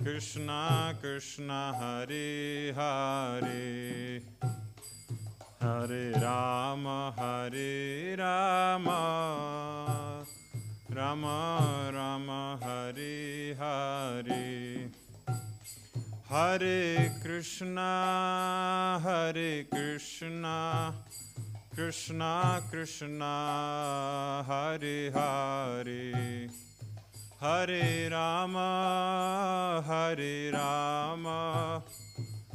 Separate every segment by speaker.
Speaker 1: Krishna Krishna Hare Hare Hare Rama Rama Rama Hare Hare Hare Krishna Krishna Krishna Hare Hare Hare Rama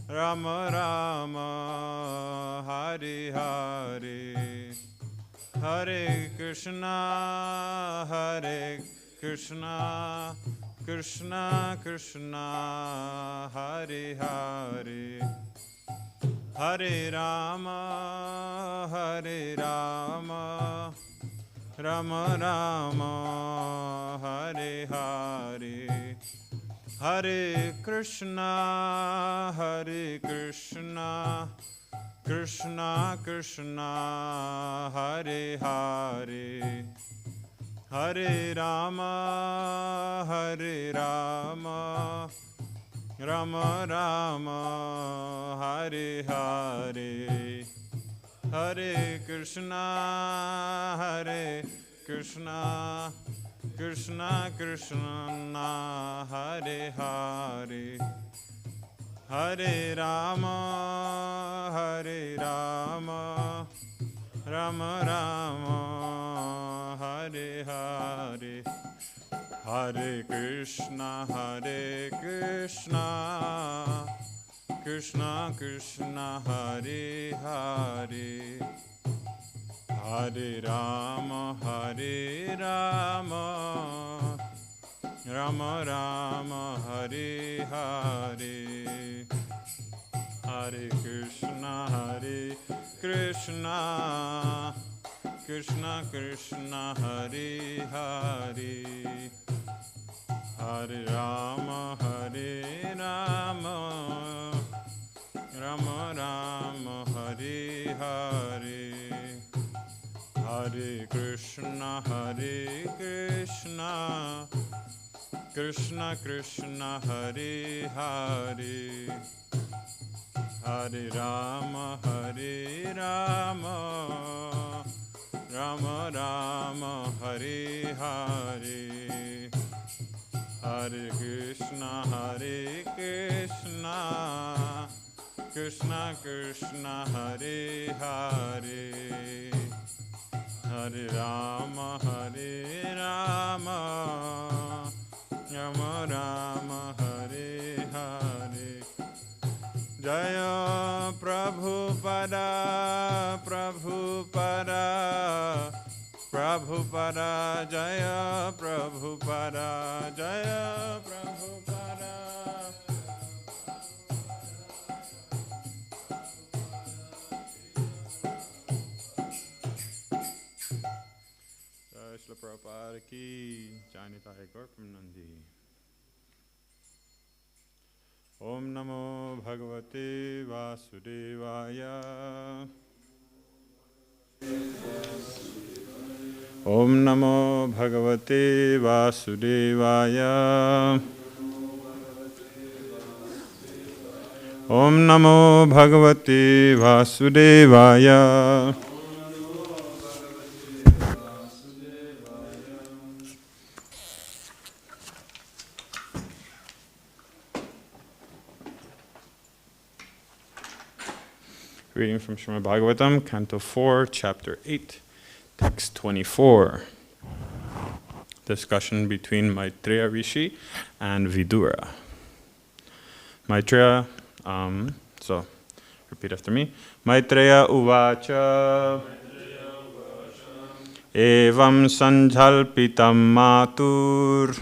Speaker 1: Rama Rama Hare Hare Hare Krishna Krishna Krishna Hare Hare Hare Rama Rama Rama Hare Hare Hare Krishna Krishna Krishna Hare Hare Hare Rama Rama Rama Hare Hare Hare Krishna Krishna Krishna Hare Hare Hare Rama Rama Rama Hare Hare Hare Krishna Krishna Krishna Hare Hare Hare Rama Rama Rama Hare Hare Hare Krishna Krishna Krishna Hare Hare Hare Rama Rama Rama Hare Hare Hare Krishna Krishna Krishna Hare Hare Hare Rama Rama Rama Hare Hare Hare Krishna Krishna Krishna Hare Hare Hare Rama Rama Rama Hare Hare Jaya Prabhupada Jaya Prabhupada Jaya Prabhupada Jai Shri Prabhupada ki Jai Nitai Gaur Premanandi. Om Namo Bhagavate Vasudevaya Om Namo Bhagavate Vasudevaya Om Namo Bhagavate Vasudevaya Reading from Śrīmad-Bhāgavatam, Canto 4, Chapter 8, Text 24. Discussion between Maitreya Rishi and Vidura. Maitreya, so repeat after me. Maitreya Uvacha Evam Sanjalpitam Matur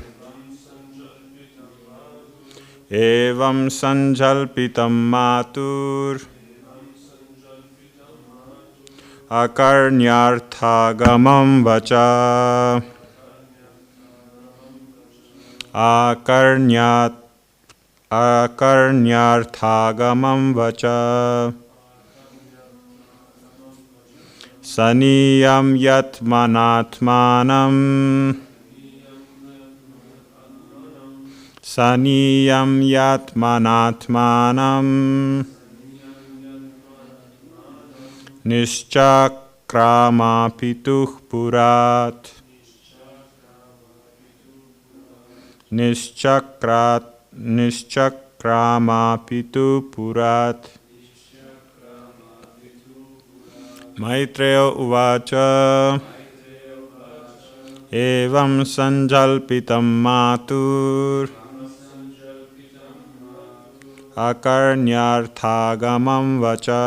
Speaker 1: Evam Sanjalpitam Matur Akarnyarthagamam vacha Akarnyarthagamam vacha Saniyam yat manatmanam Saniyam yatmanatmanam Nishchakrama pituh purat Nishchakrama pitu purat. Maitreya uvacha Evam sanjalpitam matur Akarnyarthagamam vacha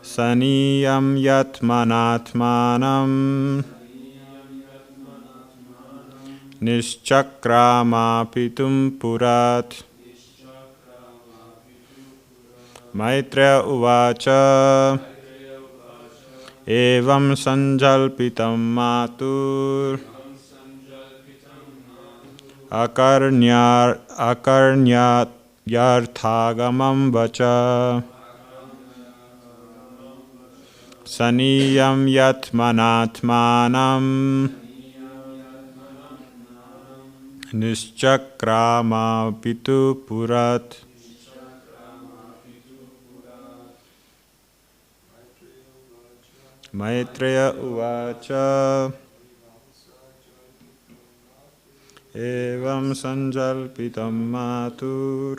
Speaker 1: Saniyam yatmanatmanam Nishchakrama pitum purat. Maitreya uvacha Evam sanjalpitam matur Akarnyarthagamam vacha Saniyam yatmanatmanam Nishchakrama pitu purat. Maitreya uvacha Evam sanjalpitam matur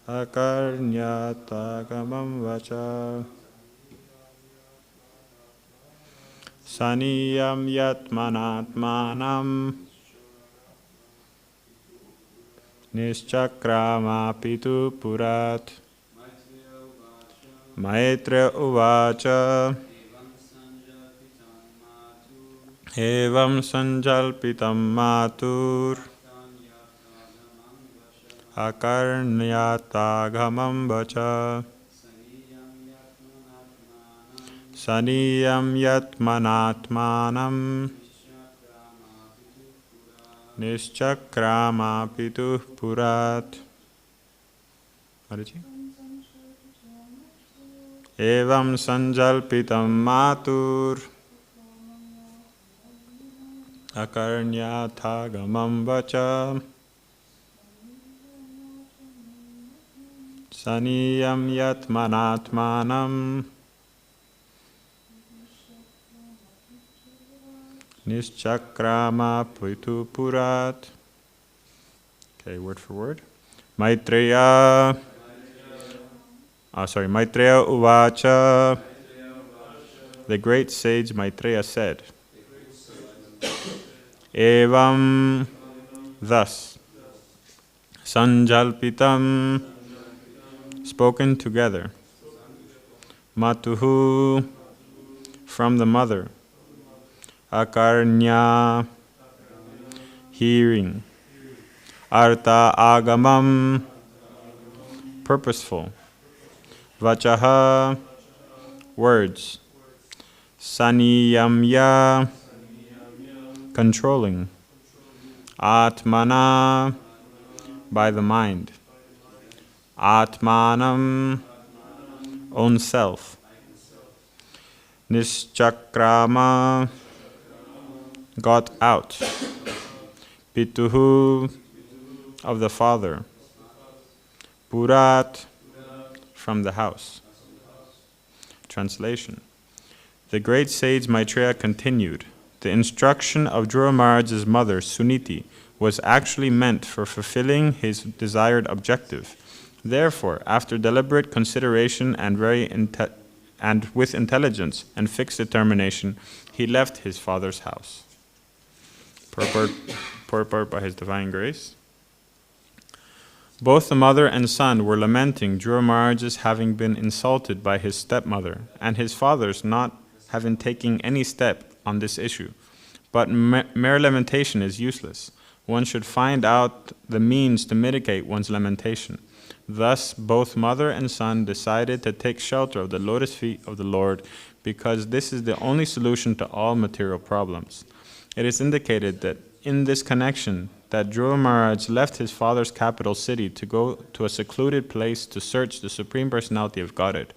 Speaker 1: Akarnyatagamam vacha Saniyam yatmanatmanam Nishchakrama pitu purat. Maitreya uvacha Evam sanjalpitam matur Akarnyatagamam vacha Saniyam yatmanatmanam Nishchakrama pituh purat. Marichi? Evam sanjalpitam matur Akarnyathagamam vacha Saniyam yatmanatmanam Nishchakrama pitu purat. Okay, word for word. Maitreya uvacha. The great sage Maitreya said, Evam, thus, sanjalpitam, spoken together, matuhu, from the mother, akarnya, hearing, artha agamam, purposeful, vachaha, words, saniyamya, controlling, atmana, by the mind, atmanam, own self, nishchakrama, got out, pituhu, of the father, purat, from the house. Translation. The great sage Maitreya continued, the instruction of Dhruva Maharaj's mother, Suniti, was actually meant for fulfilling his desired objective. Therefore, after deliberate consideration and with intelligence and fixed determination, he left his father's house. Purport by His Divine Grace. Both the mother and son were lamenting Dhruva Maharaj's having been insulted by his stepmother, and his father's not having taken any step on this issue. But mere lamentation is useless. One should find out the means to mitigate one's lamentation. Thus, both mother and son decided to take shelter of the lotus feet of the Lord, because this is the only solution to all material problems. It is indicated that in this connection, that Dhruva Maharaj left his father's capital city to go to a secluded place to search the Supreme Personality of Godhead.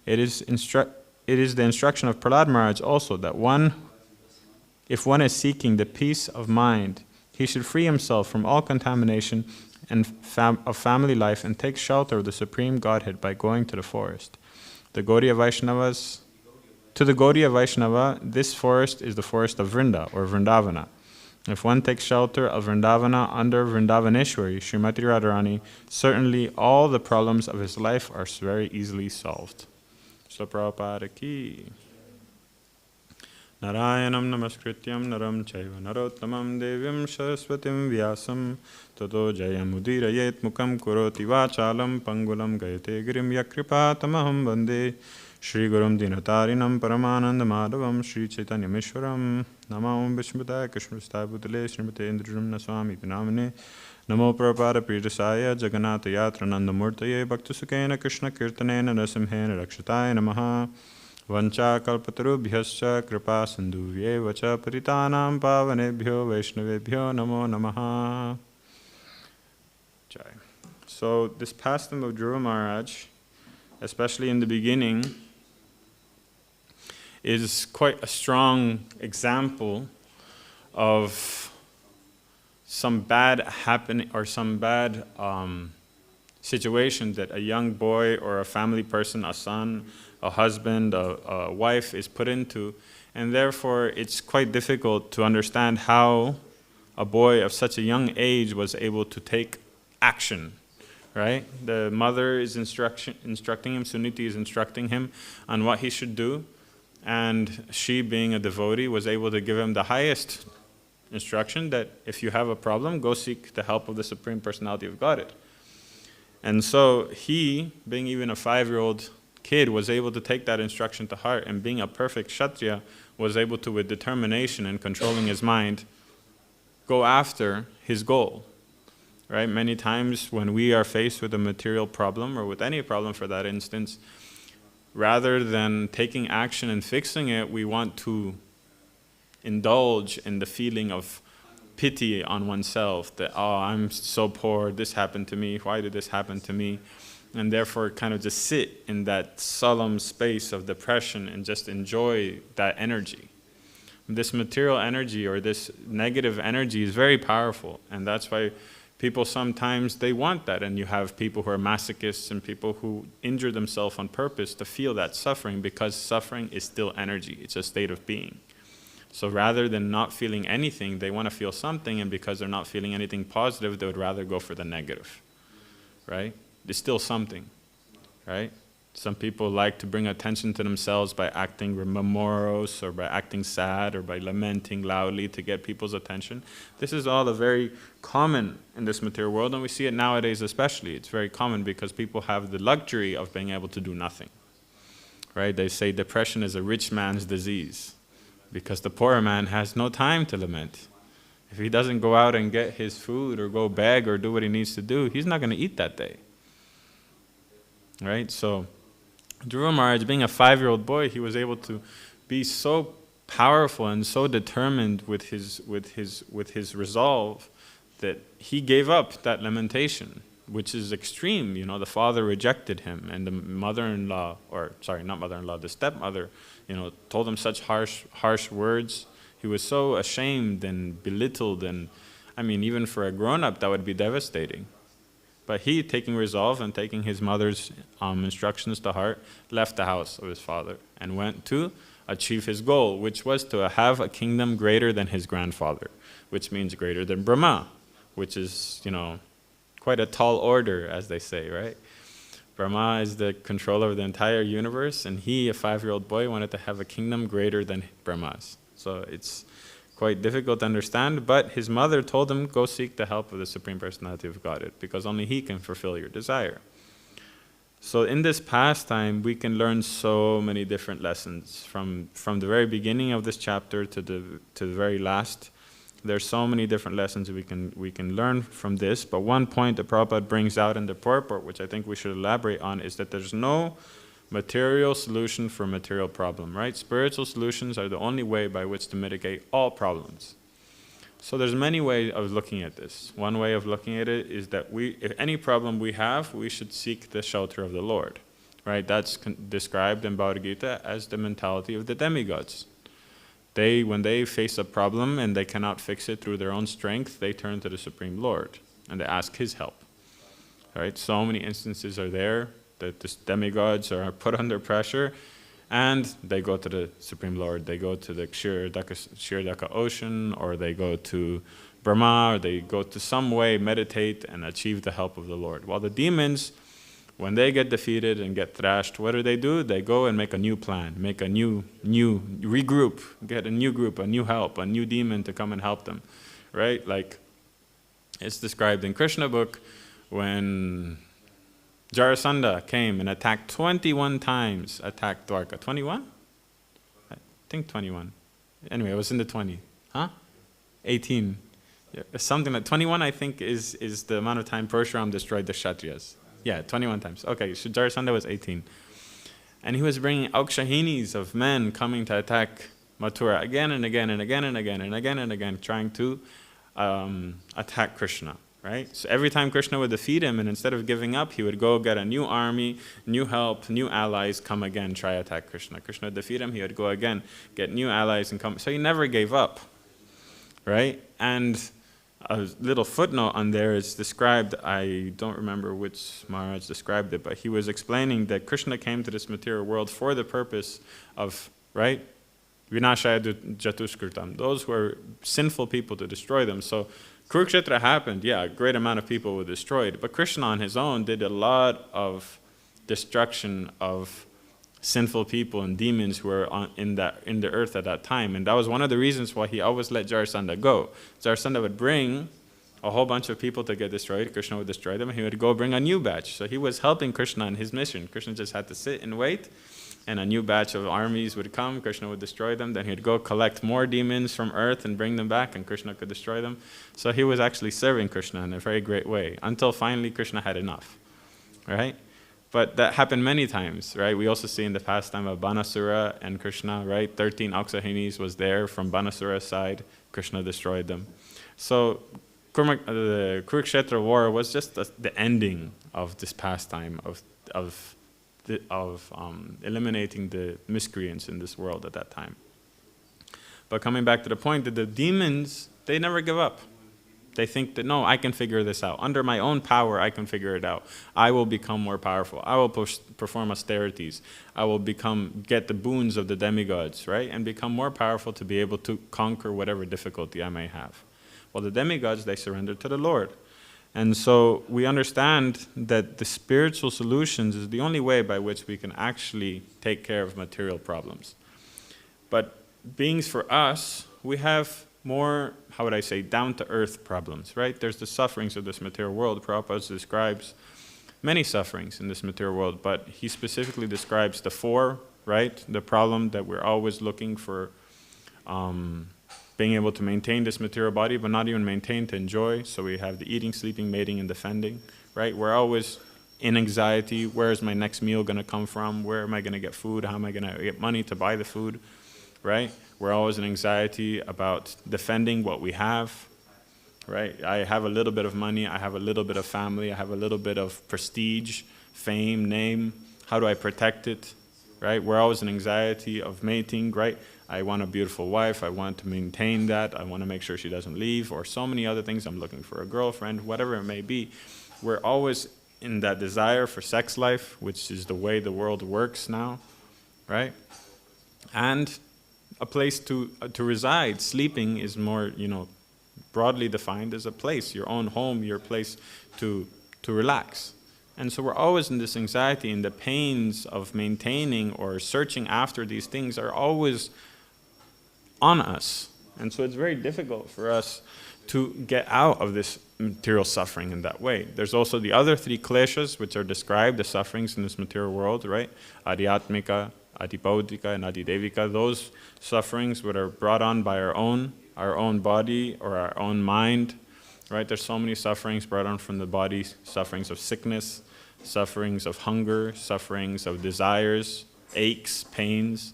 Speaker 1: It is the instruction of Prahlad Maharaj also that one If one is seeking the peace of mind, he should free himself from all contamination and of family life and take shelter of the Supreme Godhead by going to the forest. To the Gaudiya Vaishnava, this forest is the forest of Vrinda or Vrindavana. If one takes shelter of Vrindavana under Vrindavaneshwari, Srimati Radharani, certainly all the problems of his life are very easily solved. So Prabhupada ki. Narayanam namaskrityam naram chaiva narottamam devyam saraswatim vyasam tato jayam udirayet mukam kuroti vachalam pangulam gayate girim yakripatamaham vande Shri Gurum Dinatarinam Paramananda Madhavam Shri Chaitanya Mishwaram Namo Vishmudaya Krishnasthaya Bhutale Srimate Indrajum Naswami Namane Namo Prabhupada Prijasaya Jagannatha Yatra Nandamurtaye Bhaktasukena Krishna Kirtanena Nasimhena Rakshataya Namaha Vancha Kalpatarubhyascha Kripa Sindhuvye Vacha Paritanam Pavanebhyo Vaishnavebhyo Namo Namaha. Jai. So this pastime of Dhruva Maharaj, especially in the beginning, is quite a strong example of some bad happening or some bad situation that a young boy or a family person, a son, a husband, a wife is put into, and therefore it's quite difficult to understand how a boy of such a young age was able to take action. Right? The mother is instructing him, Suniti is instructing him on what he should do, and she, being a devotee, was able to give him the highest instruction that if you have a problem, go seek the help of the Supreme Personality of Godhead. And so he, being even a 5-year-old kid, was able to take that instruction to heart, and being a perfect Kshatriya, was able to, with determination and controlling his mind, go after his goal. Right? Many times when we are faced with a material problem, or with any problem for that instance, rather than taking action and fixing it, we want to indulge in the feeling of pity on oneself, that, oh, I'm so poor, this happened to me, why did this happen to me? And therefore kind of just sit in that solemn space of depression and just enjoy that energy. This material energy or this negative energy is very powerful, and that's why people sometimes, they want that, and you have people who are masochists and people who injure themselves on purpose to feel that suffering, because suffering is still energy, it's a state of being. So rather than not feeling anything, they want to feel something, and because they're not feeling anything positive, they would rather go for the negative, right? There's still something, right? Some people like to bring attention to themselves by acting morose, or by acting sad, or by lamenting loudly to get people's attention. This is all very common in this material world, and we see it nowadays especially. It's very common because people have the luxury of being able to do nothing. Right? They say depression is a rich man's disease, because the poor man has no time to lament. If he doesn't go out and get his food, or go beg, or do what he needs to do, he's not going to eat that day. Right? So Dhruva Maharaj, being a 5-year-old boy, he was able to be so powerful and so determined with his resolve that he gave up that lamentation, which is extreme. You know, the father rejected him, and the mother-in-law, or sorry, not mother-in-law, the stepmother, you know, told him such harsh words. He was so ashamed and belittled, and I mean, even for a grown-up, that would be devastating. But he, taking resolve and taking his mother's instructions to heart, left the house of his father and went to achieve his goal, which was to have a kingdom greater than his grandfather, which means greater than Brahma, which is, you know, quite a tall order, as they say, right? Brahma is the controller of the entire universe, and he, a 5-year-old boy, wanted to have a kingdom greater than Brahma's. So it's quite difficult to understand, but his mother told him, go seek the help of the Supreme Personality of Godhead, because only he can fulfill your desire. So in this pastime, we can learn so many different lessons, from the very beginning of this chapter to the very last. There's so many different lessons we can learn from this, but one point that Prabhupada brings out in the purport, which I think we should elaborate on, is that there's no material solution for a material problem, right? Spiritual solutions are the only way by which to mitigate all problems. So there's many ways of looking at this. One way of looking at it is that if any problem we have, we should seek the shelter of the Lord, right? That's described in Bhagavad Gita as the mentality of the demigods. when they face a problem and they cannot fix it through their own strength, they turn to the Supreme Lord and they ask His help. Right? So many instances are there that the demigods are put under pressure, and they go to the Supreme Lord. They go to the Kshirodaka ocean, or they go to Brahma, or they go to some way, meditate, and achieve the help of the Lord. While the demons, when they get defeated and get thrashed, what do? They go and make a new plan, make a new regroup, get a new group, a new help, a new demon to come and help them, right? Like it's described in Krishna book when Jarasandha came and attacked 21 times, attacked Dwarka. 21? I think 21. Anyway, it was in the 20. Huh? 18. Yeah, something like 21, I think, is the amount of time Parshuram destroyed the Kshatriyas. Yeah, 21 times. Okay, so Jarasandha was 18. And he was bringing Aukshahinis of men coming to attack Mathura again and again and again and again and again and again, trying to attack Krishna, right? So every time Krishna would defeat him, and instead of giving up, he would go get a new army, new help, new allies, come again, try attack Krishna. Krishna would defeat him, he would go again, get new allies and come. So he never gave up, right? And a little footnote on there is described, I don't remember which Maharaj described it, but he was explaining that Krishna came to this material world for the purpose of, right? Vinashaya Jatushkritam, those who are sinful people, to destroy them. So Kurukshetra happened, yeah, a great amount of people were destroyed, but Krishna on his own did a lot of destruction of sinful people and demons who were in the earth at that time. And that was one of the reasons why he always let Jarasandha go. Jarasandha would bring a whole bunch of people to get destroyed. Krishna would destroy them, and he would go bring a new batch. So he was helping Krishna in his mission. Krishna just had to sit and wait, and a new batch of armies would come. Krishna would destroy them. Then he'd go collect more demons from earth and bring them back, and Krishna could destroy them. So he was actually serving Krishna in a very great way, until finally Krishna had enough, right? But that happened many times, right? We also see in the pastime of Banasura and Krishna, right? 13 Aukshahinis was there from Banasura's side. Krishna destroyed them. So the Kurukshetra war was just the ending of this pastime of eliminating the miscreants in this world at that time. But coming back to the point that the demons, they never give up. They think that, no, I can figure this out. Under my own power, I can figure it out. I will become more powerful. I will perform austerities. I will get the boons of the demigods, right? And become more powerful to be able to conquer whatever difficulty I may have. Well, the demigods, they surrender to the Lord. And so we understand that the spiritual solutions is the only way by which we can actually take care of material problems. But beings for us, we have more, how would I say, down-to-earth problems, right? There's the sufferings of this material world. Prabhupada describes many sufferings in this material world, but he specifically describes the four, right? The problem that we're always looking for being able to maintain this material body, but not even maintain, to enjoy. So we have the eating, sleeping, mating, and defending, right? We're always in anxiety. Where is my next meal going to come from? Where am I going to get food? How am I going to get money to buy the food, right? We're always in anxiety about defending what we have, right? I have a little bit of money, I have a little bit of family, I have a little bit of prestige, fame, name. How do I protect it, right? We're always in anxiety of mating, right? I want a beautiful wife, I want to maintain that, I want to make sure she doesn't leave, or so many other things. I'm looking for a girlfriend, whatever it may be. We're always in that desire for sex life, which is the way the world works now, right? And a place to reside. Sleeping is more, broadly defined as a place, your own home, your place to relax. And so we're always in this anxiety, and the pains of maintaining or searching after these things are always on us. And so it's very difficult for us to get out of this material suffering in that way. There's also the other three kleshas, which are described, the sufferings in this material world, right? Adhyatmika, Adibhaudika, and Adidevika, those sufferings that are brought on by our own body or our own mind, right? There's so many sufferings brought on from the body, sufferings of sickness, sufferings of hunger, sufferings of desires, aches, pains,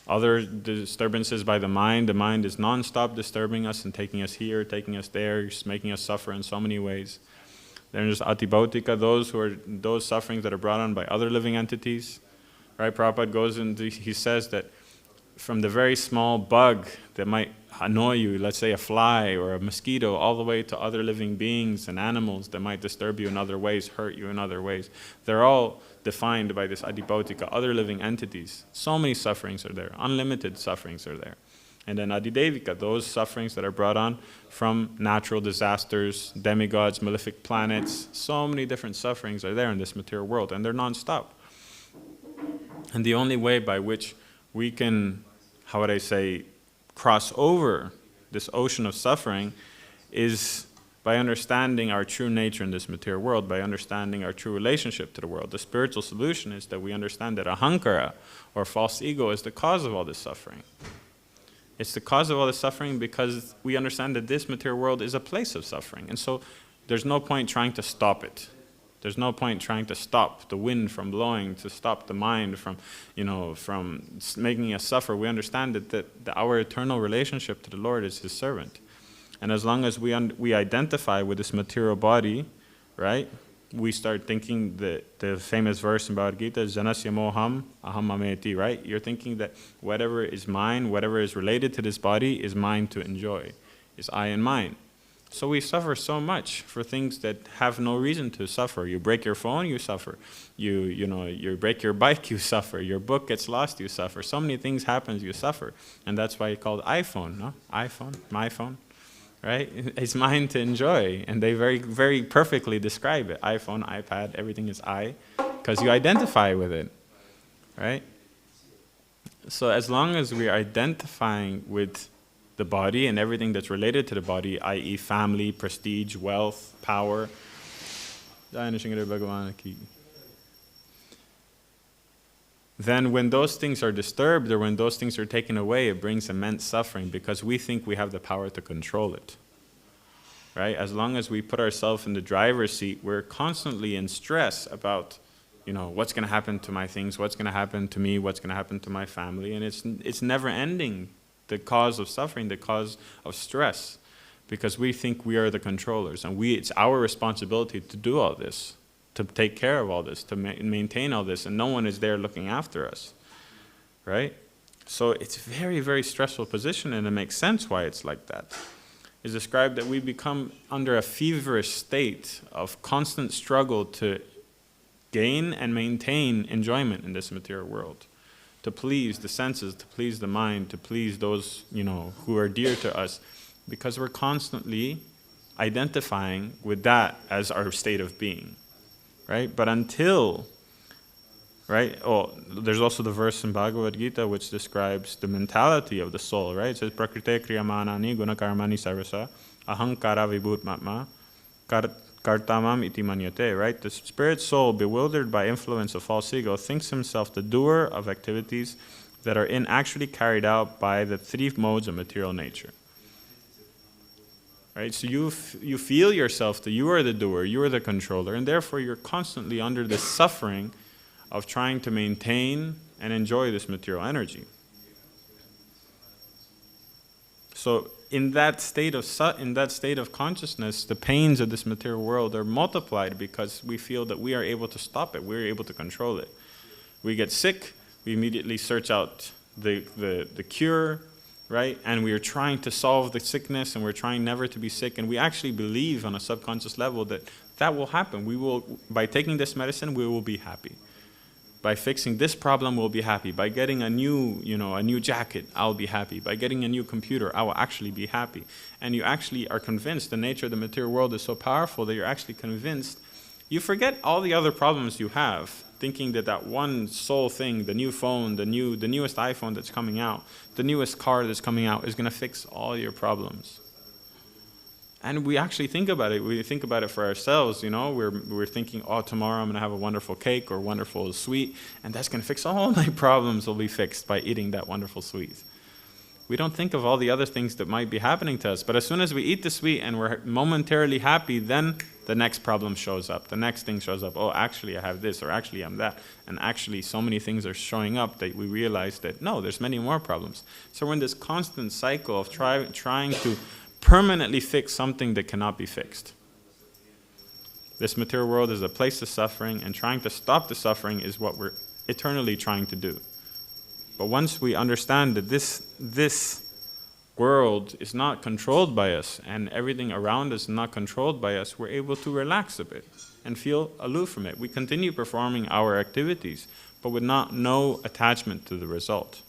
Speaker 1: other disturbances by the mind. The mind is non-stop disturbing us and taking us here, taking us there, just making us suffer in so many ways. Then there's Atibhautika, those sufferings that are brought on by other living entities. Right, Prabhupada goes into, he says that from the very small bug that might annoy you, let's say a fly or a mosquito, all the way to other living beings and animals that might disturb you in other ways, hurt you in other ways. They're all defined by this adipautika, other living entities. So many sufferings are there, unlimited sufferings are there. And then adidevika, those sufferings that are brought on from natural disasters, demigods, malefic planets, so many different sufferings are there in this material world, and they're non-stop. And the only way by which we can, how would I say, cross over this ocean of suffering is by understanding our true nature in this material world, by understanding our true relationship to the world. The spiritual solution is that we understand that ahankara, or false ego, is the cause of all this suffering. It's the cause of all this suffering because we understand that this material world is a place of suffering. And so there's no point trying to stop it. There's no point trying to stop the wind from blowing, to stop the mind from, from making us suffer. We understand that our eternal relationship to the Lord is His servant. And as long as we identify with this material body, right, we start thinking the famous verse in Bhagavad Gita, Janasya moham aham mameti, right? You're thinking that whatever is mine, whatever is related to this body is mine to enjoy, is I and mine. So we suffer so much for things that have no reason to suffer. You break your phone, you suffer. You break your bike, you suffer. Your book gets lost, you suffer. So many things happen, you suffer. And that's why it's called iPhone, no? iPhone, my phone, right? It's mine to enjoy. And they very, very perfectly describe it. iPhone, iPad, everything is I, because you identify with it, right? So as long as we are identifying with the body and everything that's related to the body, i.e. family, prestige, wealth, power, then when those things are disturbed or when those things are taken away, it brings immense suffering because we think we have the power to control it. Right? As long as we put ourselves in the driver's seat, we're constantly in stress about, what's going to happen to my things, what's going to happen to me, what's going to happen to my family, and it's never ending. The cause of suffering, the cause of stress, because we think we are the controllers, and it's our responsibility to do all this, to take care of all this, to maintain all this, and no one is there looking after us, right? So it's a very, very stressful position, and it makes sense why it's like that. It's described that we become under a feverish state of constant struggle to gain and maintain enjoyment in this material world, to please the senses, to please the mind, to please those, who are dear to us, because we're constantly identifying with that as our state of being, right? But until, right? There's also the verse in Bhagavad Gita which describes the mentality of the soul, right? It says, Prakrite kriyamanani gunakarmani sarvasa ahankara vibhutmatma kartamam iti manyate, right? The spirit soul, bewildered by influence of false ego, thinks himself the doer of activities that are actually carried out by the three modes of material nature. Right? So you feel yourself that you are the doer, you are the controller, and therefore you're constantly under the suffering of trying to maintain and enjoy this material energy. So in that state of consciousness, the pains of this material world are multiplied because we feel that we are able to stop it, we're able to control it. We get sick, we immediately search out the cure, right? And we are trying to solve the sickness, and we're trying never to be sick, and we actually believe on a subconscious level that will happen. By taking this medicine, we will be happy. By fixing this problem, we'll be happy. By getting a new jacket, I'll be happy. By getting a new computer, I will actually be happy. And you actually are convinced the nature of the material world is so powerful that you're actually convinced. You forget all the other problems you have, thinking that one sole thing, the new phone, the newest iPhone that's coming out, the newest car that's coming out is going to fix all your problems. And we actually think about it. We think about it for ourselves, We're thinking, tomorrow I'm going to have a wonderful cake or wonderful sweet, and that's going to fix all my problems will be fixed by eating that wonderful sweet. We don't think of all the other things that might be happening to us. But as soon as we eat the sweet and we're momentarily happy, then the next problem shows up. The next thing shows up. Oh, actually I have this, or actually I'm that. And actually so many things are showing up that we realize that, no, there's many more problems. So we're in this constant cycle of trying to permanently fix something that cannot be fixed. This material world is a place of suffering, and trying to stop the suffering is what we're eternally trying to do. But once we understand that this world is not controlled by us and everything around us is not controlled by us, we're able to relax a bit and feel aloof from it. We continue performing our activities, but with no attachment to the result.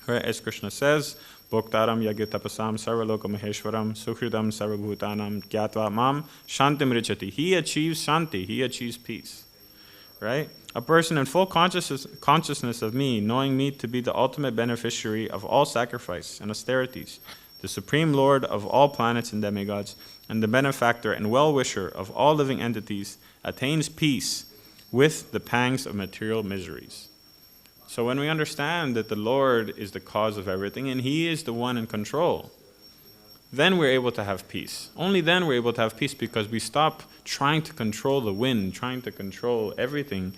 Speaker 1: Right? As Krishna says, Bhoktaram yagyatapasam sarvaloka maheshwaram sukhridam sarvabhutanam gyatva mam shantim richati. He achieves shanti, he achieves peace. Right? A person in full consciousness of me, knowing me to be the ultimate beneficiary of all sacrifice and austerities, the supreme lord of all planets and demigods, and the benefactor and well-wisher of all living entities, attains peace with the pangs of material miseries. So when we understand that the Lord is the cause of everything and He is the one in control, then we're able to have peace. Only then we're able to have peace, because we stop trying to control the wind, trying to control everything,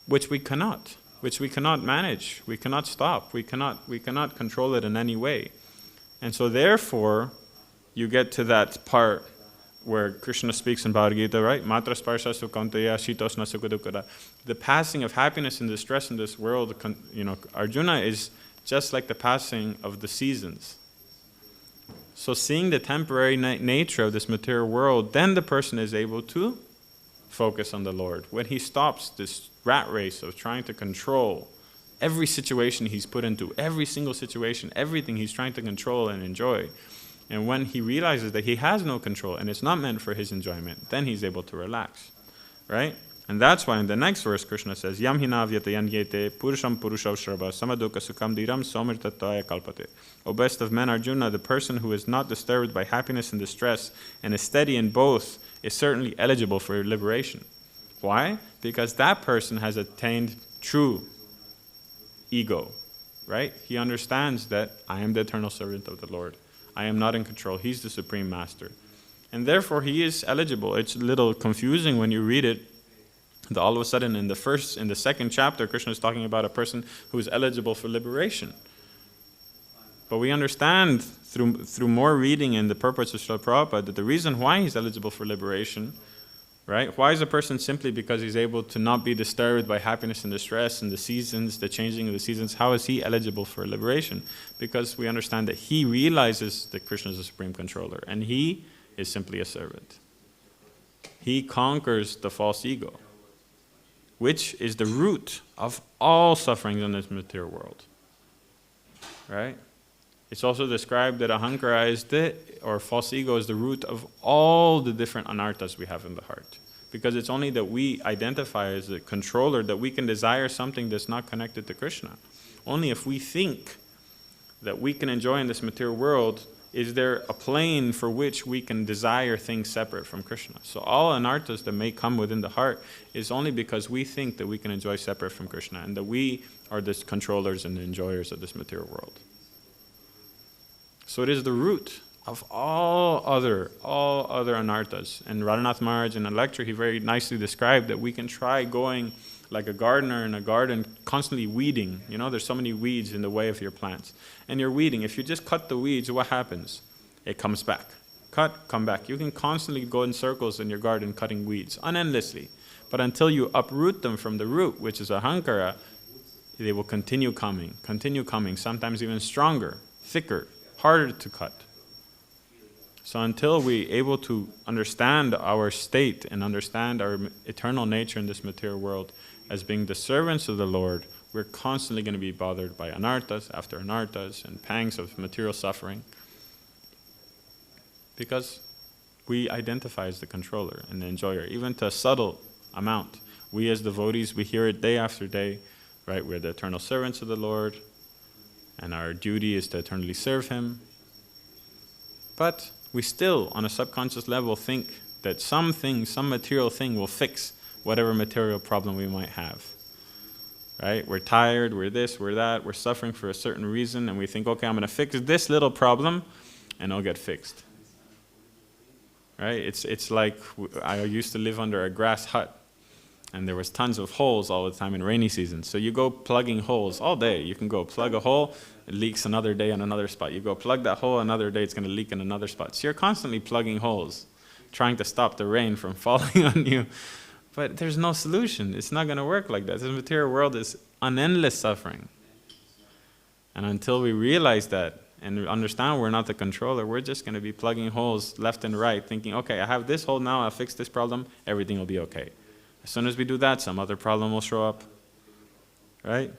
Speaker 1: which we cannot manage, we cannot stop, we cannot control it in any way. And so therefore, you get to that part where Krishna speaks in Bhagavad Gita, right? Matra sparsha sukantaya shitosna sukadukara. The passing of happiness and distress in this world, Arjuna, is just like the passing of the seasons. So seeing the temporary nature of this material world, then the person is able to focus on the Lord. When he stops this rat race of trying to control every situation he's put into, every single situation, everything he's trying to control and enjoy, and when he realizes that he has no control and it's not meant for his enjoyment, then he's able to relax, right? And that's why in the next verse Krishna says, Yam hina vyatayanyete purusham purushav shrava samadukha sukham dhiram somirtataya kalpate. O best of men, Arjuna, the person who is not disturbed by happiness and distress and is steady in both is certainly eligible for liberation. Why? Because that person has attained true ego, right? He understands that I am the eternal servant of the Lord. I am not in control. He's the supreme master. And therefore he is eligible. It's a little confusing when you read it. All of a sudden in the second chapter, Krishna is talking about a person who is eligible for liberation. But we understand through more reading in the purports of Srila Prabhupada that the reason why he's eligible for liberation, right? Why is a person simply because he's able to not be disturbed by happiness and distress and the seasons, the changing of the seasons? How is he eligible for liberation? Because we understand that he realizes that Krishna is the supreme controller and he is simply a servant. He conquers the false ego, which is the root of all sufferings in this material world, right? It's also described that ahankara or false ego is the root of all the different anarthas we have in the heart. Because it's only that we identify as a controller that we can desire something that's not connected to Krishna. Only if we think that we can enjoy in this material world is there a plane for which we can desire things separate from Krishna. So all anarthas that may come within the heart is only because we think that we can enjoy separate from Krishna and that we are the controllers and the enjoyers of this material world. So it is the root of all other anarthas. And Radhanath Maharaj in a lecture, he very nicely described that we can try going like a gardener in a garden, constantly weeding. There's so many weeds in the way of your plants. And you're weeding. If you just cut the weeds, what happens? It comes back. Cut, come back. You can constantly go in circles in your garden cutting weeds, unendlessly. But until you uproot them from the root, which is ahankara, they will continue coming, sometimes even stronger, thicker, harder to cut. So until we're able to understand our state and understand our eternal nature in this material world as being the servants of the Lord, we're constantly going to be bothered by anarthas after anarthas and pangs of material suffering, because we identify as the controller and the enjoyer, even to a subtle amount. We as devotees, we hear it day after day, right? We're the eternal servants of the Lord, and our duty is to eternally serve Him. But we still, on a subconscious level, think that some material thing will fix whatever material problem we might have. Right? We're tired, we're this, we're that, we're suffering for a certain reason, and we think, okay, I'm going to fix this little problem, and it'll get fixed. Right? It's like I used to live under a grass hut, and there was tons of holes all the time in rainy season. So you go plugging holes all day. You can go plug a hole, it leaks another day in another spot. You go plug that hole, another day it's going to leak in another spot. So you're constantly plugging holes, trying to stop the rain from falling on you. But there's no solution. It's not going to work like that. This material world is an endless suffering. And until we realize that and understand we're not the controller, we're just going to be plugging holes left and right, thinking, okay, I have this hole now, I'll fix this problem, everything will be okay. As soon as we do that, some other problem will show up, right?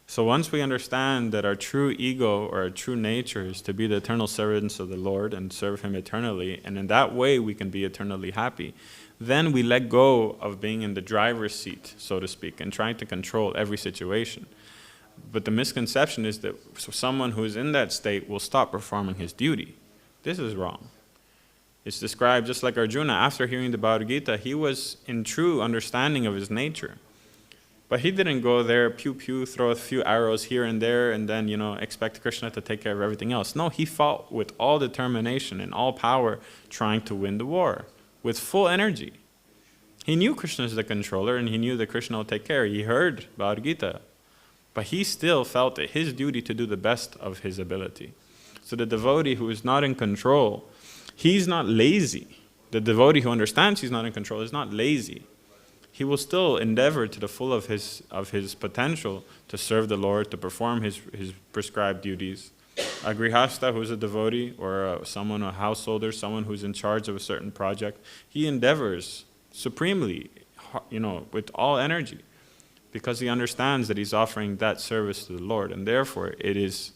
Speaker 1: So once we understand that our true ego or our true nature is to be the eternal servants of the Lord and serve Him eternally, and in that way we can be eternally happy, then we let go of being in the driver's seat, so to speak, and trying to control every situation. But the misconception is that someone who is in that state will stop performing his duty. This is wrong. It's described just like Arjuna, after hearing the Bhagavad Gita, he was in true understanding of his nature. But he didn't go there, pew pew, throw a few arrows here and there, and then, expect Krishna to take care of everything else. No, he fought with all determination and all power, trying to win the war, with full energy. He knew Krishna is the controller, and he knew that Krishna will take care. He heard Bhagavad Gita. But he still felt it his duty to do the best of his ability. So the devotee who is not in control, he's not lazy. The devotee who understands he's not in control is not lazy. He will still endeavor to the full of his potential to serve the Lord, to perform his prescribed duties. A grihasta who is a devotee, or a householder, someone who's in charge of a certain project, he endeavors supremely, with all energy, because he understands that he's offering that service to the Lord, and therefore it is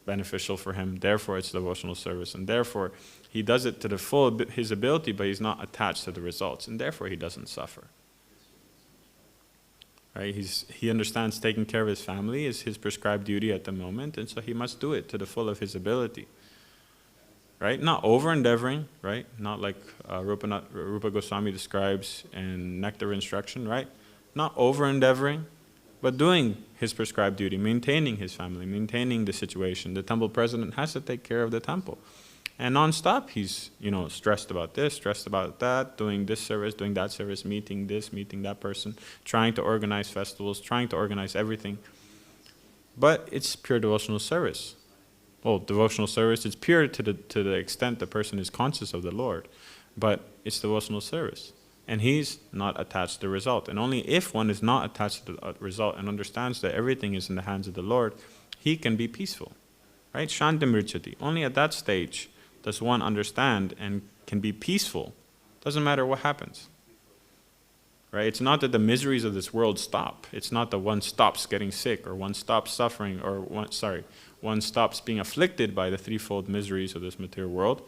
Speaker 1: beneficial for him, therefore it's devotional service, and therefore he does it to the full of his ability, but he's not attached to the results, and therefore he doesn't suffer. Right? He understands taking care of his family is his prescribed duty at the moment, and so he must do it to the full of his ability. Right? Not over-endeavoring, right? Not like Rupa Goswami describes in Nectar Instruction, right? Not over-endeavoring, but doing his prescribed duty, maintaining his family, maintaining the situation. The temple president has to take care of the temple. And non-stop, he's, stressed about this, stressed about that, doing this service, doing that service, meeting this, meeting that person, trying to organize festivals, trying to organize everything. But it's pure devotional service. Well, devotional service, it's pure to the extent the person is conscious of the Lord. But it's devotional service. And he's not attached to the result. And only if one is not attached to the result and understands that everything is in the hands of the Lord, he can be peaceful. Right? Shantim richati. Only at that stage does one understand and can be peaceful. Doesn't matter what happens. Right? It's not that the miseries of this world stop. It's not that one stops getting sick, or one stops suffering, or one stops being afflicted by the threefold miseries of this material world.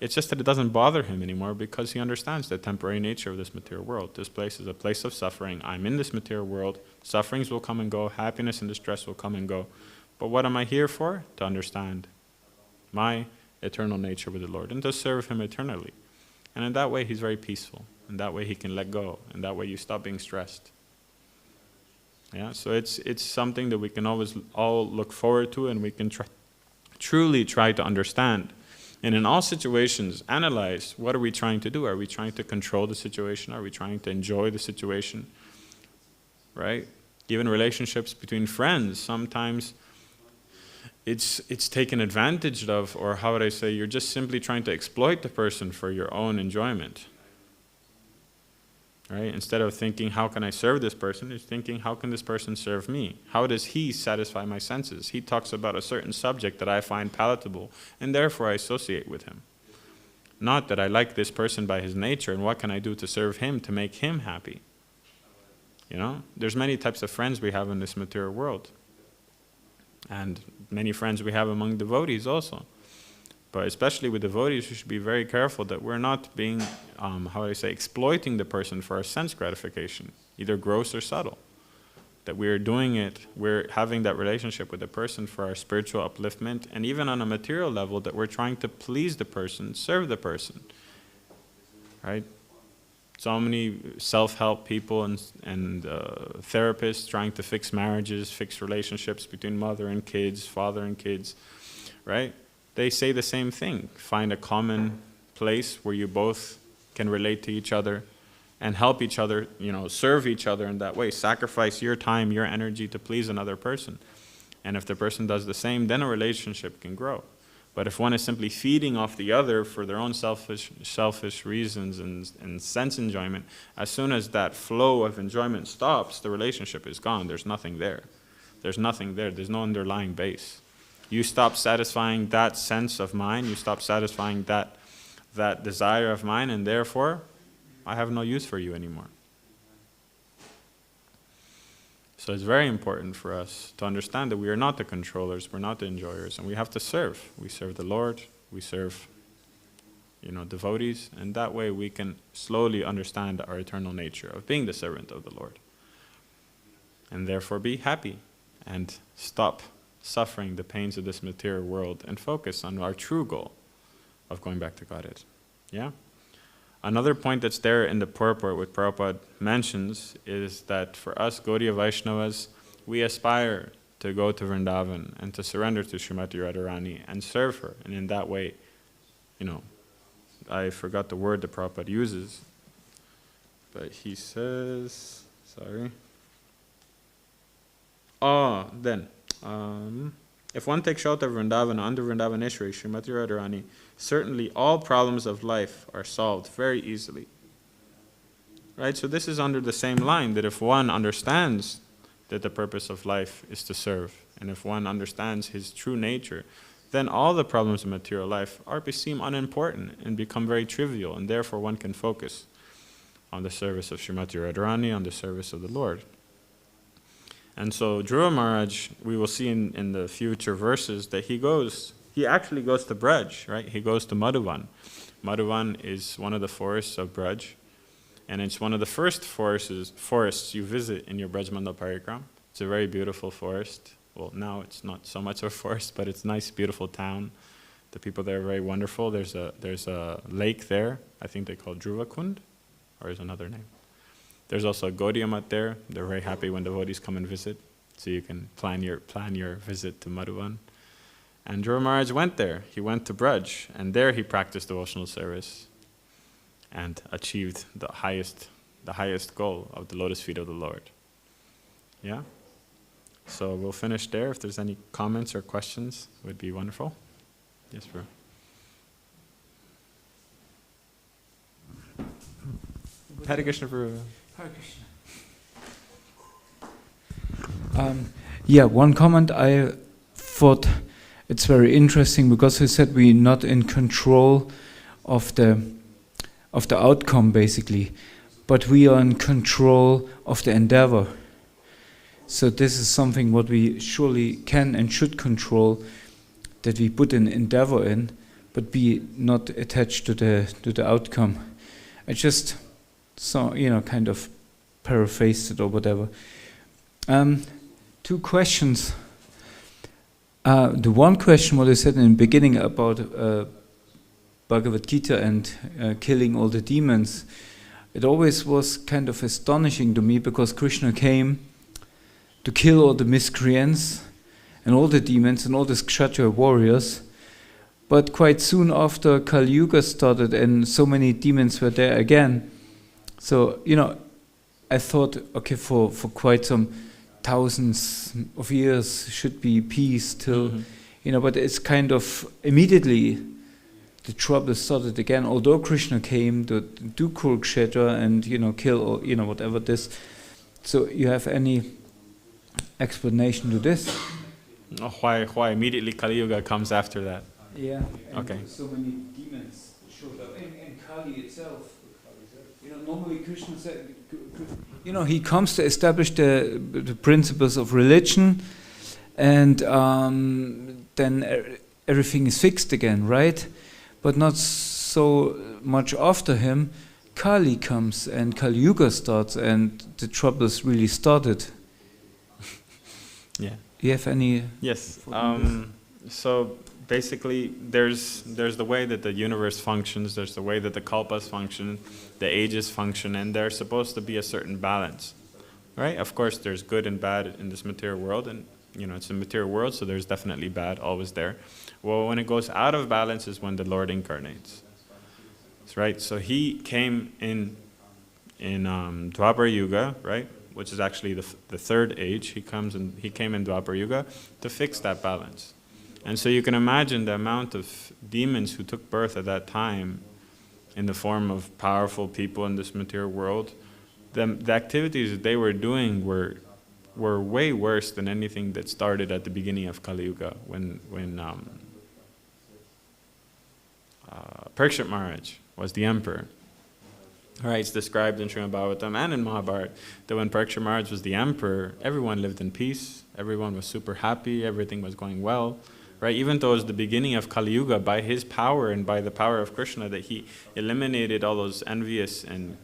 Speaker 1: It's just that it doesn't bother him anymore because he understands the temporary nature of this material world. This place is a place of suffering. I'm in this material world. Sufferings will come and go. Happiness and distress will come and go. But what am I here for? To understand my eternal nature with the Lord and to serve Him eternally. And in that way, he's very peaceful. In that way, he can let go. In that way, you stop being stressed. Yeah, so it's something that we can always all look forward to, and we can truly try to understand. And in all situations, analyze, what are we trying to do? Are we trying to control the situation? Are we trying to enjoy the situation? Right? Even relationships between friends, sometimes it's taken advantage of, or how would I say, you're just simply trying to exploit the person for your own enjoyment. Right? Instead of thinking, how can I serve this person? It's thinking, how can this person serve me? How does he satisfy my senses? He talks about a certain subject that I find palatable, and therefore I associate with him. Not that I like this person by his nature, and what can I do to serve him, to make him happy? There's many types of friends we have in this material world. And many friends we have among devotees also. But especially with devotees, we should be very careful that we're not being, exploiting the person for our sense gratification, either gross or subtle. That we're doing it, we're having that relationship with the person for our spiritual upliftment, and even on a material level, that we're trying to please the person, serve the person. Right? So many self-help people and therapists trying to fix marriages, fix relationships between mother and kids, father and kids, right? They say the same thing. Find a common place where you both can relate to each other and help each other, serve each other in that way. Sacrifice your time, your energy to please another person. And if the person does the same, then a relationship can grow. But if one is simply feeding off the other for their own selfish reasons and sense enjoyment, as soon as that flow of enjoyment stops, the relationship is gone. There's nothing there. There's nothing there. There's no underlying base. You stop satisfying that sense of mine, you stop satisfying that desire of mine, and therefore, I have no use for you anymore. So it's very important for us to understand that we are not the controllers, we're not the enjoyers, and we have to serve. We serve the Lord, we serve, devotees, and that way we can slowly understand our eternal nature of being the servant of the Lord. And therefore be happy and stop suffering the pains of this material world and focus on our true goal of going back to Godhead. Yeah? Another point that's there in the purport, what Prabhupada mentions, is that for us Gaudiya Vaishnavas, we aspire to go to Vrindavan and to surrender to Srimati Radharani and serve her. And in that way, I forgot the word that Prabhupada uses, but he says, if one takes shelter of Vrindavan under Vrindavaneshwari, Srimati Radharani, certainly all problems of life are solved very easily. Right? So this is under the same line, that if one understands that the purpose of life is to serve, and if one understands his true nature, then all the problems of material life seem unimportant and become very trivial, and therefore one can focus on the service of Srimati Radharani, on the service of the Lord. And so Dhruva Maharaj, we will see in the future verses that he actually goes to Braj, right? He goes to Madhuvan. Madhuvan is one of the forests of Braj, and it's one of the first forests you visit in your Braj Mandal Parikram. It's a very beautiful forest. Well, now it's not so much of a forest, but it's a nice, beautiful town. The people there are very wonderful. There's a lake there. I think they call it Dhruva Kund, or is another name. There's also a Gaudiya Mat there. They're very happy when devotees come and visit, so you can plan your visit to Madhuvan. And Dhruva Maharaj went there. He went to Braj, and there he practiced devotional service and achieved the highest goal of the lotus feet of the Lord. Yeah? So we'll finish there. If there's any comments or questions, it would be wonderful. Yes, bro. Hare Krishna, Prabhu.
Speaker 2: Hare Krishna. One comment I thought it's very interesting, because he said we're not in control of the outcome, basically, but we are in control of the endeavor. So this is something what we surely can and should control, that we put an endeavor in, but be not attached to the outcome. I just kind of paraphrased it or whatever. 2 questions. The one question, what I said in the beginning about Bhagavad Gita and killing all the demons, it always was kind of astonishing to me, because Krishna came to kill all the miscreants and all the demons and all the Kshatriya warriors. But quite soon after, Kali Yuga started and so many demons were there again. So, I thought, okay, for quite some thousands of years should be peace till, but it's kind of immediately the trouble started again. Although Krishna came to do Kurukshetra and, kill, or, whatever this. So you have any explanation to this?
Speaker 1: Why immediately Kali Yuga comes after that?
Speaker 2: Yeah.
Speaker 1: Okay.
Speaker 2: So many demons showed up, and Kali itself. Normally Krishna said, he comes to establish the principles of religion, and then everything is fixed again, right? But not so much after him. Kali comes and Kali Yuga starts, and the troubles really started.
Speaker 1: Yeah.
Speaker 2: You have any?
Speaker 1: Yes. So basically, there's the way that the universe functions. There's the way that the kalpas function, the ages function, and there's supposed to be a certain balance, right? Of course, there's good and bad in this material world, and it's a material world, so there's definitely bad always there. Well, when it goes out of balance is when the Lord incarnates. That's right. So he came in Dwapara Yuga, right? Which is actually the third age. He came in Dwapara Yuga to fix that balance. And so you can imagine the amount of demons who took birth at that time in the form of powerful people in this material world. The activities that they were doing were way worse than anything that started at the beginning of Kali Yuga when Parikshit Maharaj was the emperor. Right, it's described in Śrīmad-Bhāgavatam and in Mahabharata that when Parikshit Maharaj was the emperor, everyone lived in peace, everyone was super happy, everything was going well. Right, even though it was the beginning of Kali Yuga, by his power and by the power of Krishna, that he eliminated all those envious and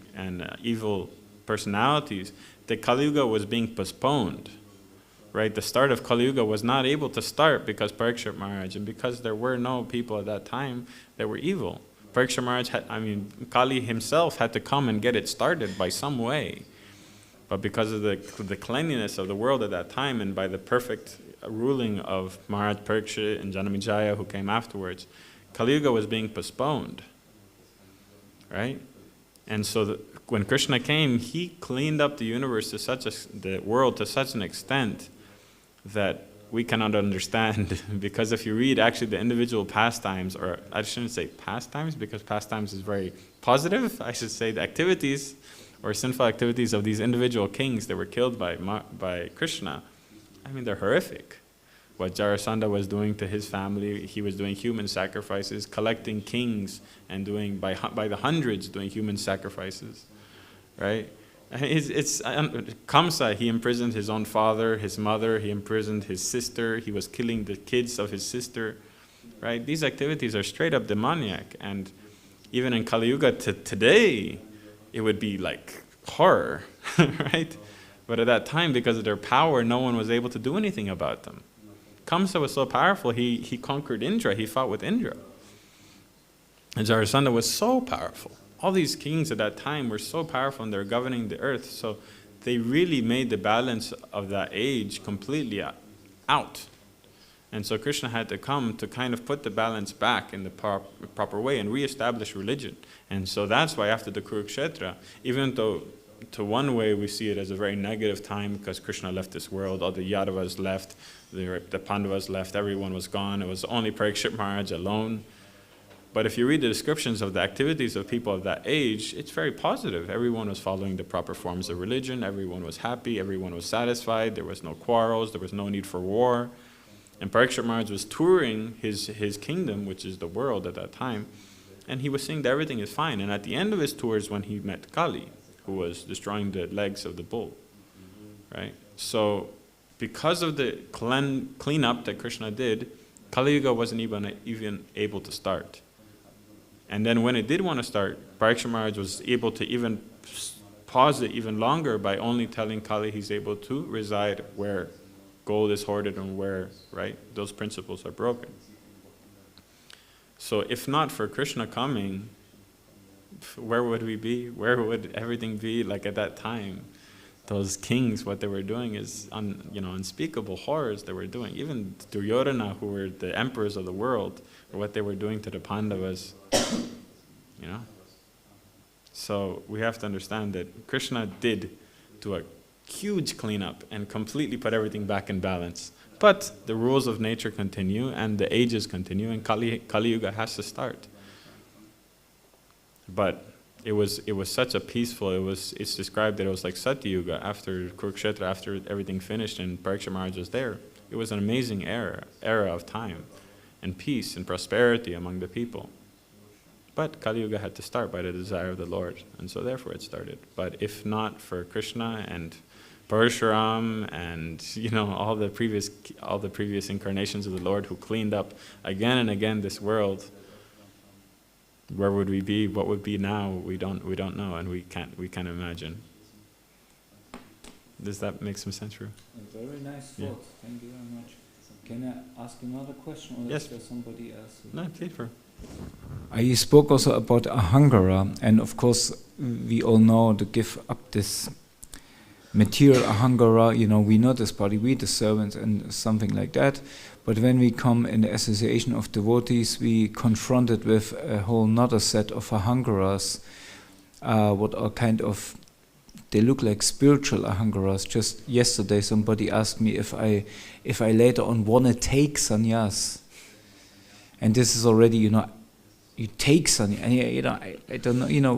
Speaker 1: evil personalities, that Kali Yuga was being postponed. Right, the start of Kali Yuga was not able to start because Parikshit Maharaj, and because there were no people at that time that were evil. Parikshit Maharaj Kali himself had to come and get it started by some way. But because of the cleanliness of the world at that time, and by the perfect ruling of Maharaj Parikshit and Janamejaya who came afterwards, Kali Yuga was being postponed. Right? And so when Krishna came, he cleaned up the universe the world to such an extent that we cannot understand. Because if you read actually the individual pastimes, or I shouldn't say pastimes because pastimes is very positive, I should say the activities or sinful activities of these individual kings that were killed by Krishna, I mean, they're horrific. What Jarasandha was doing to his family, he was doing human sacrifices, collecting kings and doing by the hundreds doing human sacrifices, right? It's Kamsa, he imprisoned his own father, his mother, he imprisoned his sister, he was killing the kids of his sister, right? These activities are straight up demoniac, and even in Kali Yuga today, it would be like horror, right? But at that time, because of their power, no one was able to do anything about them. Kamsa was so powerful, he conquered Indra, he fought with Indra. And Jarasandha was so powerful. All these kings at that time were so powerful and they were governing the earth, so they really made the balance of that age completely out. And so Krishna had to come to kind of put the balance back in the proper way and re-establish religion. And so that's why after the Kurukshetra, even though to one way we see it as a very negative time because Krishna left this world, all the Yadavas left, the Pandavas left, everyone was gone, it was only Parikshit Maharaj alone. But if you read the descriptions of the activities of people of that age, it's very positive. Everyone was following the proper forms of religion, everyone was happy, everyone was satisfied, there was no quarrels, there was no need for war. And Parikshit Maharaj was touring his kingdom, which is the world at that time, and he was seeing that everything is fine. And at the end of his tours when he met Kali, who was destroying the legs of the bull, right? So because of the cleanup that Krishna did, Kali Yuga wasn't even able to start. And then when it did want to start, Parikshit Maharaj was able to even pause it even longer by only telling Kali he's able to reside where gold is hoarded and where, right, those principles are broken. So if not for Krishna coming, where would we be? Where would everything be like at that time? Those kings, what they were doing is unspeakable horrors they were doing. Even Duryodhana, who were the emperors of the world, or what they were doing to the Pandavas, So we have to understand that Krishna did do a huge cleanup and completely put everything back in balance. But the rules of nature continue and the ages continue, and Kali Yuga has to start. But it was such a peaceful, it's described that it was like Satya Yuga after Kurukshetra, after everything finished and Parikshit Maharaj was there. It was an amazing era of time and peace and prosperity among the people. But Kali Yuga had to start by the desire of the Lord, and so therefore it started. But if not for Krishna and Parashuram and all the previous incarnations of the Lord who cleaned up again and again this world, where would we be? What would be now? We don't know, and we can't imagine. Does that make some sense, Prabhu?
Speaker 2: Very nice thought. Yeah. Thank you very much. Can I ask another question, or
Speaker 1: yes.
Speaker 2: Is there somebody else?
Speaker 1: No, please, Prabhu.
Speaker 2: You spoke also about ahangara, and of course we all know to give up this material ahangara. We know this body, we the servants, and something like that. But when we come in the association of devotees, we confronted with a whole nother set of ahangaras, what are they look like spiritual ahangaras. Just yesterday somebody asked me if I later on want to take sannyas. and this is already, you take something, and I don't know,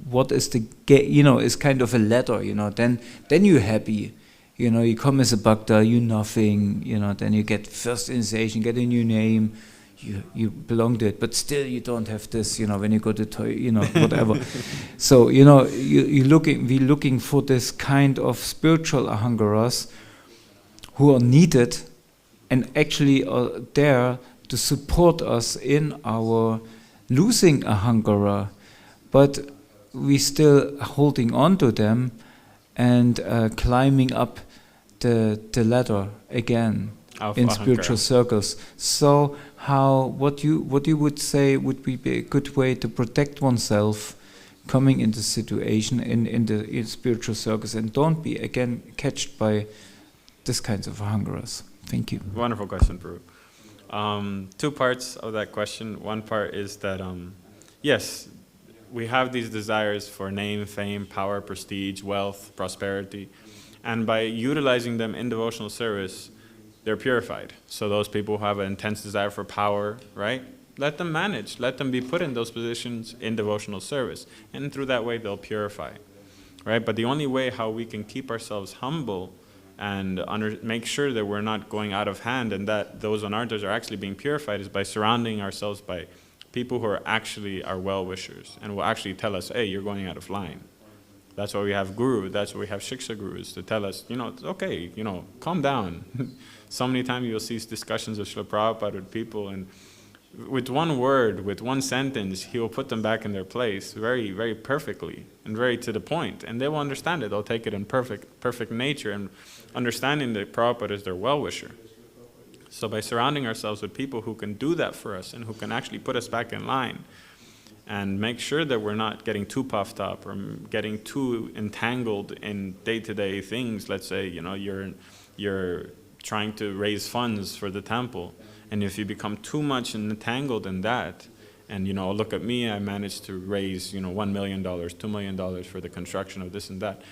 Speaker 2: what is the is kind of a ladder, then you're happy, you come as a bhakta, you nothing, then you get first initiation, get a new name, you belong to it, but still you don't have this, when you go to whatever. So, we're looking for this kind of spiritual ahangaras who are needed and actually are there to support us in our losing ahankara, but we still holding on to them and climbing up the ladder again in spiritual circles. So what you would say would be a good way to protect oneself coming into situation in the spiritual circles, and don't be again catched by this kinds of ahangaras. Thank you.
Speaker 1: Wonderful question, Prabhu. Two parts of that question. One part is that, yes, we have these desires for name, fame, power, prestige, wealth, prosperity, and by utilizing them in devotional service, they're purified. So those people who have an intense desire for power, right? Let them manage. Let them be put in those positions in devotional service, and through that way they'll purify, right? But the only way how we can keep ourselves humble and make sure that we're not going out of hand and that those anarthas are actually being purified is by surrounding ourselves by people who are actually our well-wishers and will actually tell us, hey, you're going out of line. That's why we have guru, that's why we have shiksha gurus to tell us, it's okay, calm down. So many times you'll see discussions of Srila Prabhupada with people, and with one word, with one sentence, he will put them back in their place very, very perfectly and very to the point, and they will understand it. They'll take it in perfect nature and understanding that Prabhupada is their well-wisher. So by surrounding ourselves with people who can do that for us and who can actually put us back in line and make sure that we're not getting too puffed up or getting too entangled in day-to-day things. Let's say, you're trying to raise funds for the temple, and if you become too much entangled in that, and look at me, I managed to raise $1 million, $2 million for the construction of this and that,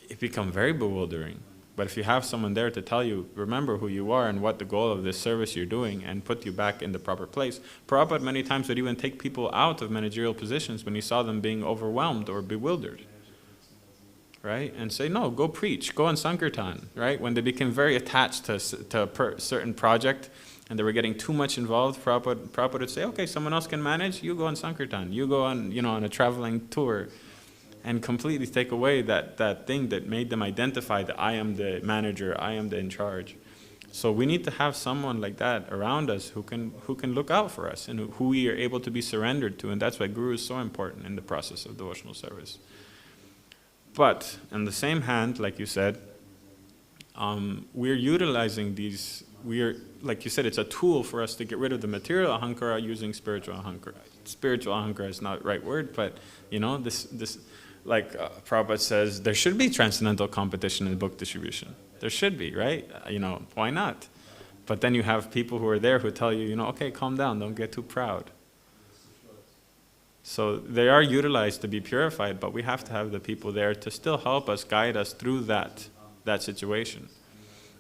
Speaker 1: it becomes very bewildering. But if you have someone there to tell you, remember who you are and what the goal of this service you're doing, and put you back in the proper place. Prabhupada many times would even take people out of managerial positions when he saw them being overwhelmed or bewildered, right? And say, no, go preach, go on Sankirtan, right? When they became very attached to a certain project and they were getting too much involved, Prabhupada would say, okay, someone else can manage, you go on Sankirtan, you go on, on a traveling tour, and completely take away that thing that made them identify that I am the manager, I am the in charge. So we need to have someone like that around us who can look out for us and who we are able to be surrendered to, and that's why Guru is so important in the process of devotional service. But on the same hand, like you said, we're utilizing these. Like you said, it's a tool for us to get rid of the material ahankara using spiritual ahankara. Spiritual ahankara is not the right word, but this. Like Prabhupada says, there should be transcendental competition in book distribution. There should be, right? Why not? But then you have people who are there who tell you, okay, calm down, don't get too proud. So they are utilized to be purified, but we have to have the people there to still help us, guide us through that situation.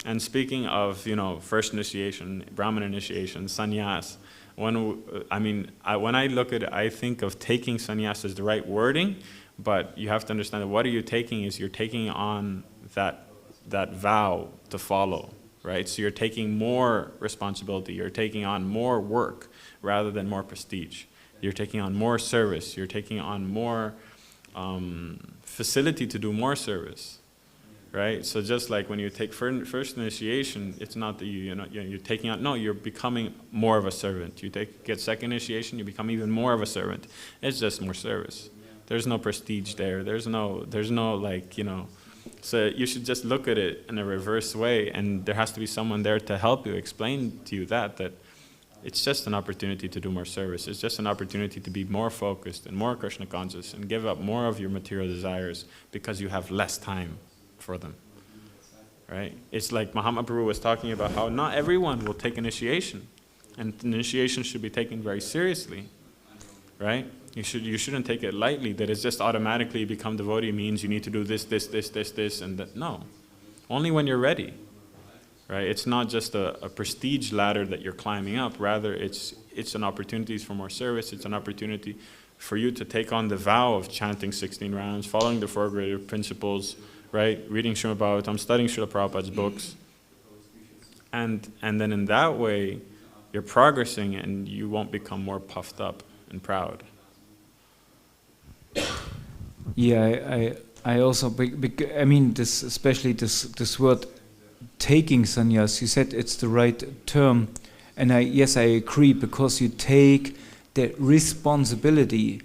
Speaker 1: And speaking of, first initiation, Brahman initiation, sannyas, when I look at it, I think of taking sannyas as the right wording. But you have to understand that what you're taking is you're taking on that vow to follow, right? So you're taking more responsibility, you're taking on more work rather than more prestige. You're taking on more service, you're taking on more facility to do more service, right? So just like when you take first initiation, it's not that you're taking on, no, you're becoming more of a servant. You get second initiation, you become even more of a servant. It's just more service. There's no prestige there. There's no So you should just look at it in a reverse way, and there has to be someone there to help you, explain to you that it's just an opportunity to do more service. It's just an opportunity to be more focused and more Krishna conscious and give up more of your material desires because you have less time for them, right? It's like Mahaprabhu was talking about how not everyone will take initiation, and initiation should be taken very seriously, right? You shouldn't take it lightly, that it's just automatically become devotee means you need to do this, and that. No. Only when you're ready, right? It's not just a prestige ladder that you're climbing up. Rather, it's an opportunity for more service. It's an opportunity for you to take on the vow of chanting 16 rounds, following the four greater principles, right? Reading Śrīmad-Bhāgavatam, studying Srila Prabhupada's books. And then in that way, you're progressing and you won't become more puffed up and proud.
Speaker 2: Yeah, I also, I mean, this, especially this word taking sannyas, you said it's the right term, and yes, I agree, because you take the responsibility,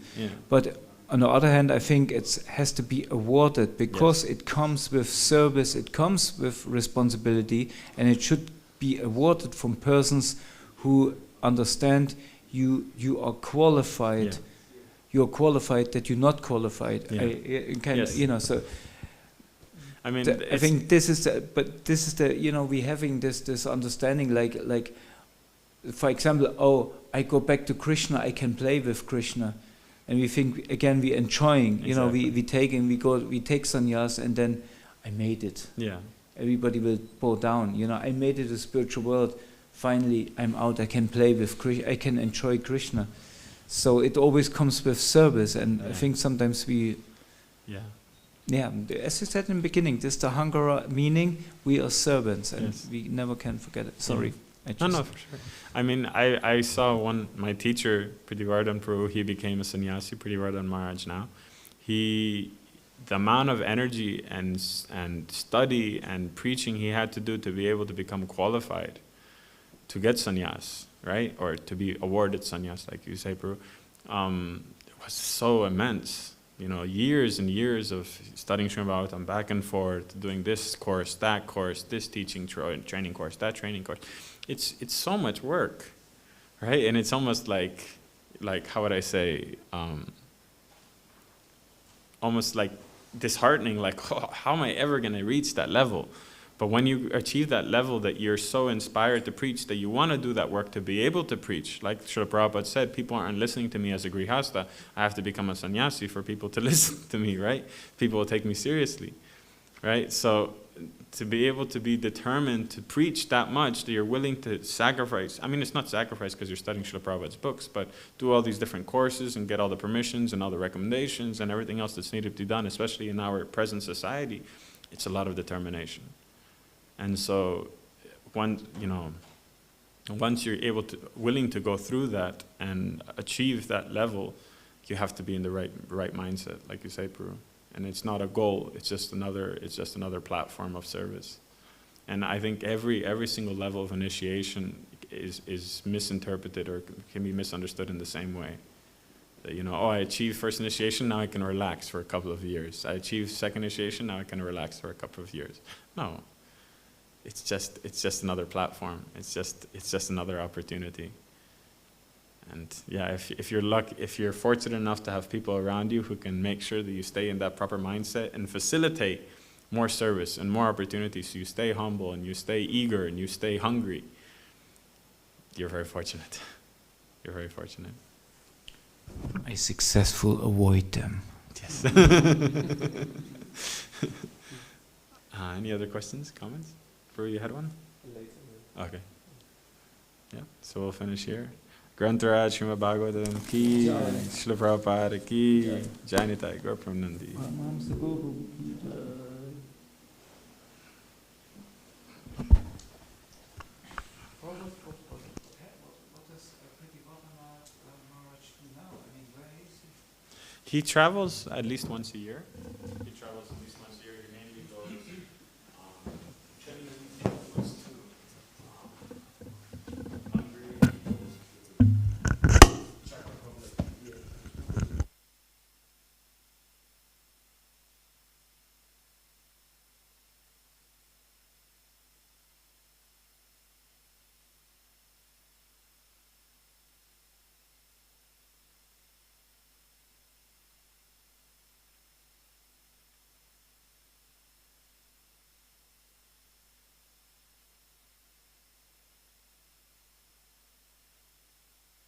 Speaker 2: but on the other hand, I think it has to be awarded, because it comes with service, it comes with responsibility, and it should be awarded from persons who understand you are qualified. You're qualified that you're not qualified. So
Speaker 1: I mean,
Speaker 2: I think this is the, we having this understanding, like for example, I go back to Krishna, I can play with Krishna, and we think again we enjoying.
Speaker 1: Exactly.
Speaker 2: We take sannyas, and then I made it.
Speaker 1: Yeah.
Speaker 2: Everybody will bow down. I made it a spiritual world. Finally, I'm out. I can play with Krishna. I can enjoy Krishna. So it always comes with service, and I think sometimes we. Yeah, as you said in the beginning, this is the Hangara meaning. We are servants, and we never can forget it. Sorry.
Speaker 1: No, for sure. I mean, I saw my teacher, Pradivardhan Prabhu, he became a sannyasi, Pradivardhan Maharaj now. The amount of energy and study and preaching he had to do to be able to become qualified to get sannyas, right? Or to be awarded sannyas, like you say, Prabhu, was so immense. Years and years of studying Śrīmad-Bhāgavatam back and forth, doing this course, this teaching training course, that training course. It's so much work, right? And it's almost like how would I say, almost like disheartening, like, oh, how am I ever going to reach that level? But when you achieve that level that you're so inspired to preach, that you want to do that work to be able to preach, like Srila Prabhupada said, people aren't listening to me as a grihasta, I have to become a sannyasi for people to listen to me, right? People will take me seriously, right? So to be able to be determined to preach that much, that you're willing to sacrifice, I mean, it's not sacrifice because you're studying Srila Prabhupada's books, but do all these different courses and get all the permissions and all the recommendations and everything else that's needed to be done, especially in our present society, it's a lot of determination. And so, once you're willing to go through that and achieve that level, you have to be in the right mindset, like you say, Prabhu. And it's not a goal; it's just another platform of service. And I think every single level of initiation is misinterpreted or can be misunderstood in the same way. That, I achieved first initiation, now I can relax for a couple of years. I achieved second initiation, now I can relax for a couple of years. No. It's just another platform. It's just another opportunity. And if you're fortunate enough to have people around you who can make sure that you stay in that proper mindset and facilitate more service and more opportunities, so you stay humble and you stay eager and you stay hungry, you're very fortunate. You're very fortunate.
Speaker 2: I successfully avoid them.
Speaker 1: Yes. Any other questions, comments? You had one? Okay. Yeah, so we'll finish here. Grantaraj Śrīmad-Bhāgavatam ki, Srila Prabhupada ki, Jainitai Gaura Nandi.
Speaker 2: Paramahamsa Guru.
Speaker 1: He travels at least once a year.